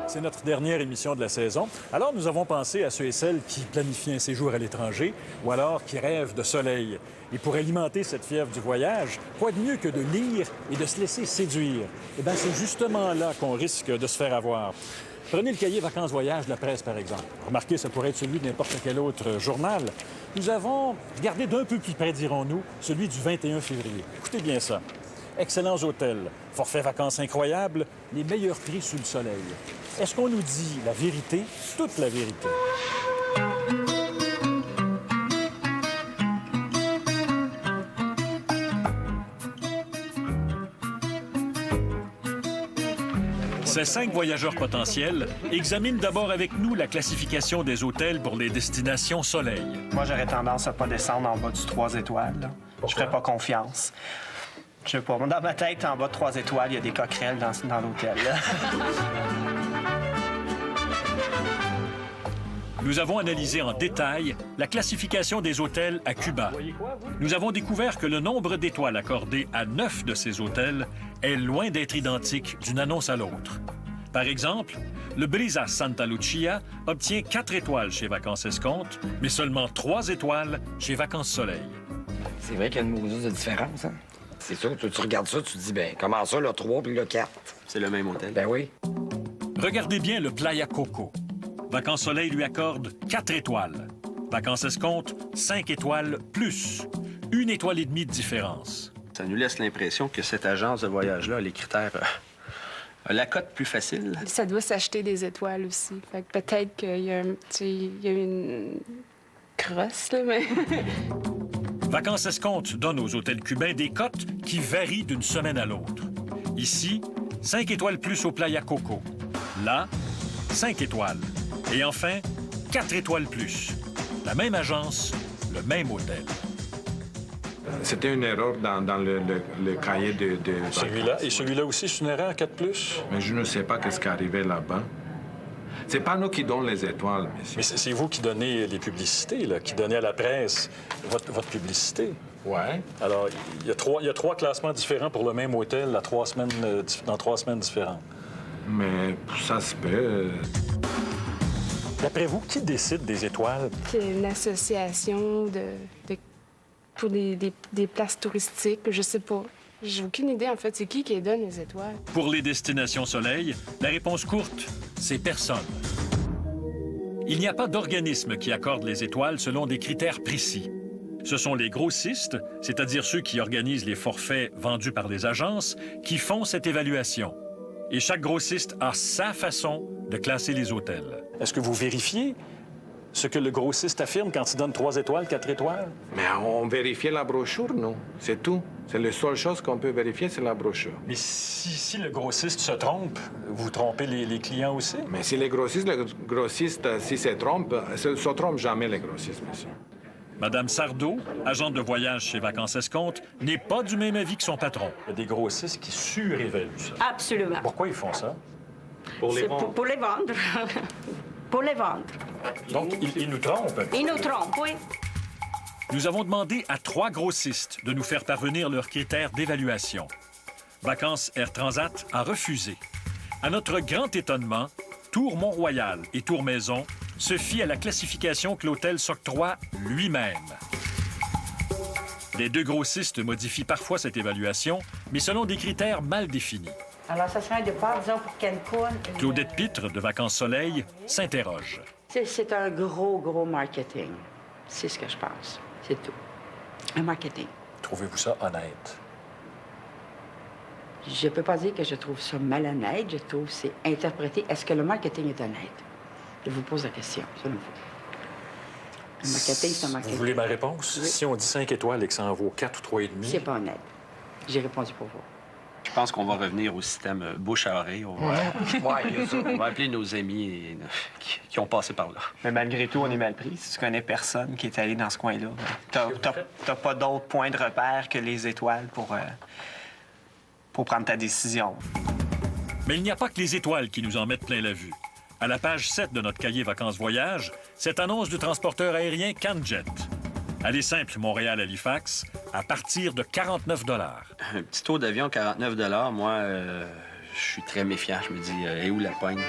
C'est notre dernière émission de la saison. Alors, nous avons pensé à ceux et celles qui planifient un séjour à l'étranger ou alors qui rêvent de soleil. Et pour alimenter cette fièvre du voyage, quoi de mieux que de lire et de se laisser séduire? Eh bien, c'est justement là qu'on risque de se faire avoir. Prenez le cahier Vacances-Voyage de la presse, par exemple. Remarquez, ça pourrait être celui de n'importe quel autre journal. Nous avons gardé d'un peu plus près, dirons-nous, celui du 21 février. Écoutez bien ça. Excellents hôtels, forfait vacances incroyables, les meilleurs prix sous le soleil. Est-ce qu'on nous dit la vérité, toute la vérité? Ces 5 voyageurs potentiels examinent d'abord avec nous la classification des hôtels pour les destinations soleil. Moi, j'aurais tendance à pas descendre en bas du 3 étoiles. Là. Je ferais pas confiance. Je sais pas. Dans ma tête, en bas de 3 étoiles, il y a des coquerelles dans l'hôtel. Nous avons analysé en détail la classification des hôtels à Cuba. Nous avons découvert que le nombre d'étoiles accordées à 9 de ces hôtels est loin d'être identique d'une annonce à l'autre. Par exemple, le Brisa Santa Lucia obtient 4 étoiles chez Vacances Escompte, mais seulement 3 étoiles chez Vacances Soleil. C'est vrai qu'il y a une maudite de différence, hein? C'est sûr, tu regardes ça, tu te dis, ben comment ça, le 3 puis le 4? C'est le même hôtel. Ben oui. Regardez bien le Playa Coco. Vacances Soleil lui accorde 4 étoiles. Vacances Escompte, 5 étoiles plus. 1 étoile et demie de différence. Ça nous laisse l'impression que cette agence de voyage-là a les critères... a la cote plus facile. Ça doit s'acheter des étoiles aussi. Fait que peut-être qu'il y a un petit... il y a une crosse, là, mais... Vacances Escompte donne aux hôtels cubains des cotes qui varient d'une semaine à l'autre. Ici, 5 étoiles plus au Playa Coco. Là, 5 étoiles. Et enfin, 4 étoiles plus. La même agence, le même hôtel. C'était une erreur dans le cahier de Celui-là et celui-là aussi, c'est une erreur, 4 plus? Mais je ne sais pas ce qui est arrivé là-bas. C'est pas nous qui donnons les étoiles, monsieur. Mais c'est vous qui donnez les publicités, là, qui donnez à la presse votre publicité. Ouais. Alors, il y a 3 classements différents pour le même hôtel dans 3 semaines différentes. Mais ça se peut. D'après vous, qui décide des étoiles? C'est une association pour des places touristiques, je sais pas. J'ai aucune idée, en fait. C'est qui les donne les étoiles? Pour les destinations soleil, la réponse courte, c'est personne. Il n'y a pas d'organisme qui accorde les étoiles selon des critères précis. Ce sont les grossistes, c'est-à-dire ceux qui organisent les forfaits vendus par les agences, qui font cette évaluation. Et chaque grossiste a sa façon de classer les hôtels. Est-ce que vous vérifiez ce que le grossiste affirme quand il donne 3 étoiles, 4 étoiles? Mais on vérifie la brochure, non? C'est tout. C'est la seule chose qu'on peut vérifier, c'est la brochure. Mais si le grossiste se trompe, vous trompez les clients aussi? Mais si les grossistes, s'ils se trompent jamais, les grossistes, monsieur. Madame Sardo, agente de voyage chez Vacances Escompte, n'est pas du même avis que son patron. Il y a des grossistes qui surévaluent ça. Absolument. Pourquoi ils font ça? Pour les C'est vendre. pour les vendre. Pour les vendre. Donc, ils nous trompent. Ils nous trompent, oui. Nous avons demandé à 3 grossistes de nous faire parvenir leurs critères d'évaluation. Vacances Air Transat a refusé. À notre grand étonnement, Tour Mont-Royal et Tour Maison se fient à la classification que l'hôtel s'octroie lui-même. Les 2 grossistes modifient parfois cette évaluation, mais selon des critères mal définis. Alors, ça serait un départ, disons, pour Cancun. Claudette Pitre, de Vacances Soleil, s'interroge. C'est un gros marketing. C'est ce que je pense. C'est tout. Un marketing. Trouvez-vous ça honnête? Je peux pas dire que je trouve ça malhonnête. Je trouve que c'est interprété. Est-ce que le marketing est honnête? Je vous pose la question, selon vous. Le marketing, c'est un marketing. Vous voulez ma réponse? Oui. Si on dit 5 étoiles et que ça en vaut 4 ou 3,5... C'est pas honnête. J'ai répondu pour vous. Je pense qu'on va revenir au système bouche à oreille. On va, Ouais, il y a ça. on va appeler nos amis qui ont passé par là. Mais malgré tout, on est mal pris. Si tu connais personne qui est allé dans ce coin-là, t'as pas d'autre point de repère que les étoiles pour prendre ta décision. Mais il n'y a pas que les étoiles qui nous en mettent plein la vue. À la page 7 de notre cahier Vacances-Voyage, cette annonce du transporteur aérien CanJet. Allez simple, Montréal-Halifax, à partir de 49 $. Un petit taux d'avion, 49 $, moi, je suis très méfiant. Je me dis, et où la pogne?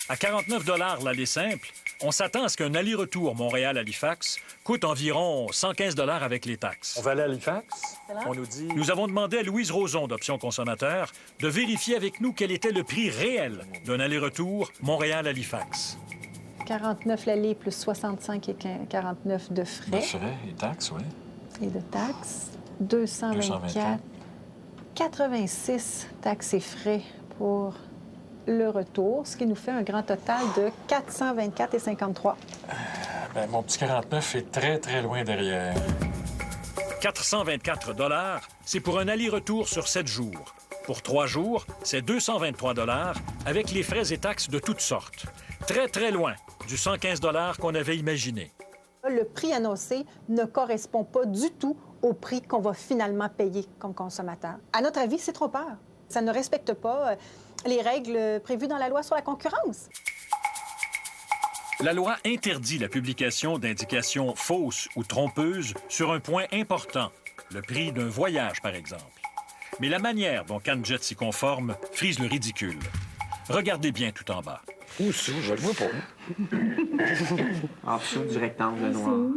À 49 $ l'aller simple, on s'attend à ce qu'un aller-retour Montréal-Halifax coûte environ 115 $ avec les taxes. On va aller à Halifax. On nous dit... Nous avons demandé à Louise Roson d'Options Consommateurs de vérifier avec nous quel était le prix réel d'un aller-retour Montréal-Halifax. 49 l'aller plus 65 et 49 de frais. De frais et taxes, oui. Et de taxes. 224. 86 taxes et frais pour le retour, ce qui nous fait un grand total de 424,53. Ben, mon petit 49 est très, très loin derrière. 424 $, c'est pour un aller-retour sur 7 jours. Pour 3 jours, c'est 223 $ avec les frais et taxes de toutes sortes. Très, très loin du 115 $ qu'on avait imaginé. Le prix annoncé ne correspond pas du tout au prix qu'on va finalement payer comme consommateur. À notre avis, c'est trop peur. Ça ne respecte pas les règles prévues dans la loi sur la concurrence. La loi interdit la publication d'indications fausses ou trompeuses sur un point important, le prix d'un voyage, par exemple. Mais la manière dont CanJet s'y conforme frise le ridicule. Regardez bien tout en bas. Où ça? Je le vois pas. En dessous du rectangle noir.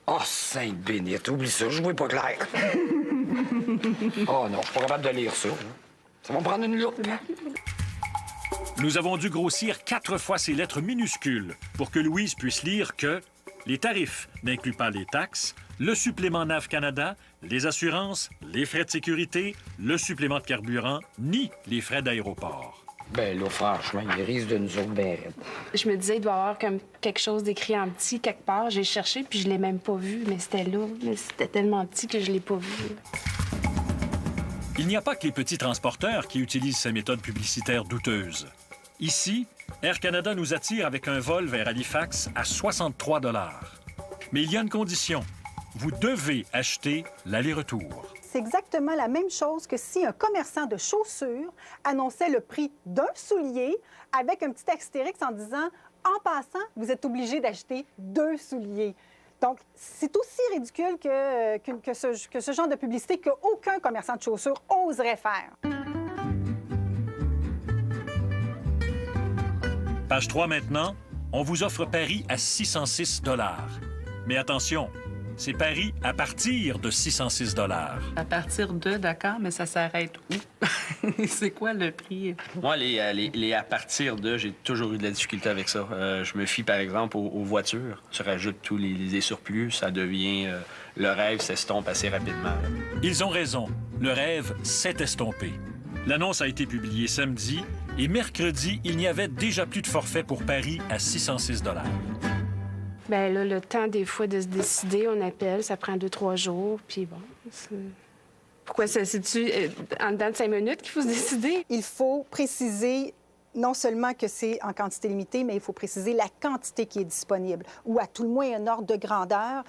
Oh, Sainte bénite, oublie ça, je vois pas clair. Oh non, je suis pas capable de lire ça. Ça va me prendre une loupe. Nous avons dû grossir 4 fois ces lettres minuscules pour que Louise puisse lire que les tarifs n'incluent pas les taxes, le supplément NAV Canada, les assurances, les frais de sécurité, le supplément de carburant, ni les frais d'aéroport. Ben là, franchement, il risque de nous autres bien raides. Je me disais, il doit y avoir comme quelque chose d'écrit en petit quelque part. J'ai cherché, puis je l'ai même pas vu, mais c'était là. Mais c'était tellement petit que je l'ai pas vu. Il n'y a pas que les petits transporteurs qui utilisent ces méthodes publicitaires douteuses. Ici, Air Canada nous attire avec un vol vers Halifax à 63 $. Mais il y a une condition. Vous devez acheter l'aller-retour. C'est exactement la même chose que si un commerçant de chaussures annonçait le prix d'un soulier avec un petit astérix en disant « En passant, vous êtes obligé d'acheter 2 souliers ». Donc, c'est aussi ridicule que ce genre de publicité qu'aucun commerçant de chaussures oserait faire. Page 3 maintenant, on vous offre Paris à 606 $. Mais attention, c'est Paris à partir de 606 $. À partir de, d'accord, mais ça s'arrête où? C'est quoi le prix? Moi, les à partir de, j'ai toujours eu de la difficulté avec ça. Je me fie, par exemple, aux voitures. Tu rajoutes tous les surplus, ça devient... le rêve s'estompe assez rapidement. Ils ont raison. Le rêve s'est estompé. L'annonce a été publiée samedi et mercredi, il n'y avait déjà plus de forfait pour Paris à 606 $. Bien là, le temps des fois de se décider, on appelle, ça prend 2-3 jours, puis bon... Pourquoi ça c'est-tu en dedans de 5 minutes qu'il faut se décider? Il faut préciser non seulement que c'est en quantité limitée, mais il faut préciser la quantité qui est disponible, ou à tout le moins un ordre de grandeur,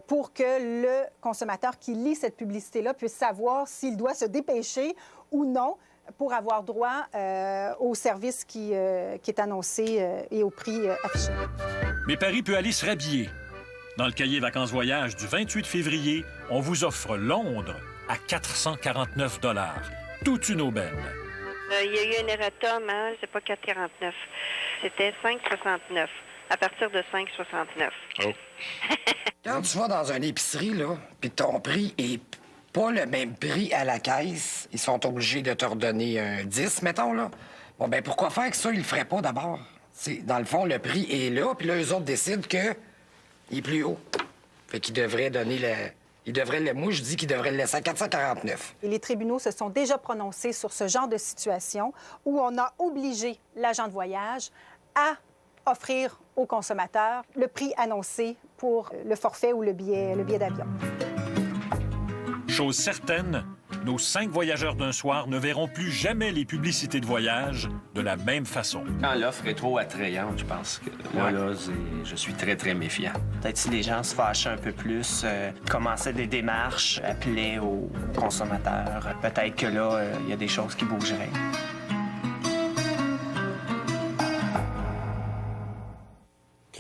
pour que le consommateur qui lit cette publicité-là puisse savoir s'il doit se dépêcher ou non pour avoir droit au service qui est annoncé et au prix affiché. Mais Paris peut aller se rhabiller. Dans le cahier vacances-voyage du 28 février, on vous offre Londres à 449 $. Toute une aubaine. Il y a eu un erratum, hein? C'est pas 4,49. C'était 5,69. À partir de 5,69. Oh. Quand tu vas dans une épicerie, là, puis ton prix est pas le même prix à la caisse, ils sont obligés de te redonner un 10, mettons, là. Bon, ben pourquoi faire que ça, ils le feraient pas d'abord? Dans le fond, le prix est là, puis là, eux autres décident qu'il est plus haut. Fait qu'ils devraient donner moi, je dis qu'ils devraient le laisser à 449. Et les tribunaux se sont déjà prononcés sur ce genre de situation où on a obligé l'agent de voyage à offrir aux consommateurs le prix annoncé pour le forfait ou le billet d'avion. Chose certaine, nos 5 voyageurs d'un soir ne verront plus jamais les publicités de voyage de la même façon. Quand l'offre est trop attrayante, je pense que je suis très, très méfiant. Peut-être si les gens se fâchaient un peu plus, commençaient des démarches, appelaient aux consommateurs, peut-être que là, il y a des choses qui bougeraient.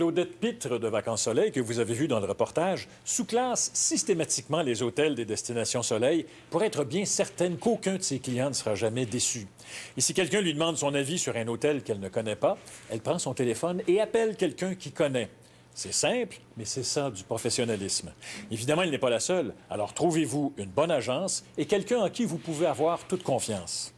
Claudette Pitre de Vacances Soleil, que vous avez vu dans le reportage, sous-classe systématiquement les hôtels des destinations Soleil pour être bien certaine qu'aucun de ses clients ne sera jamais déçu. Et si quelqu'un lui demande son avis sur un hôtel qu'elle ne connaît pas, elle prend son téléphone et appelle quelqu'un qui connaît. C'est simple, mais c'est ça du professionnalisme. Évidemment, elle n'est pas la seule. Alors trouvez-vous une bonne agence et quelqu'un en qui vous pouvez avoir toute confiance.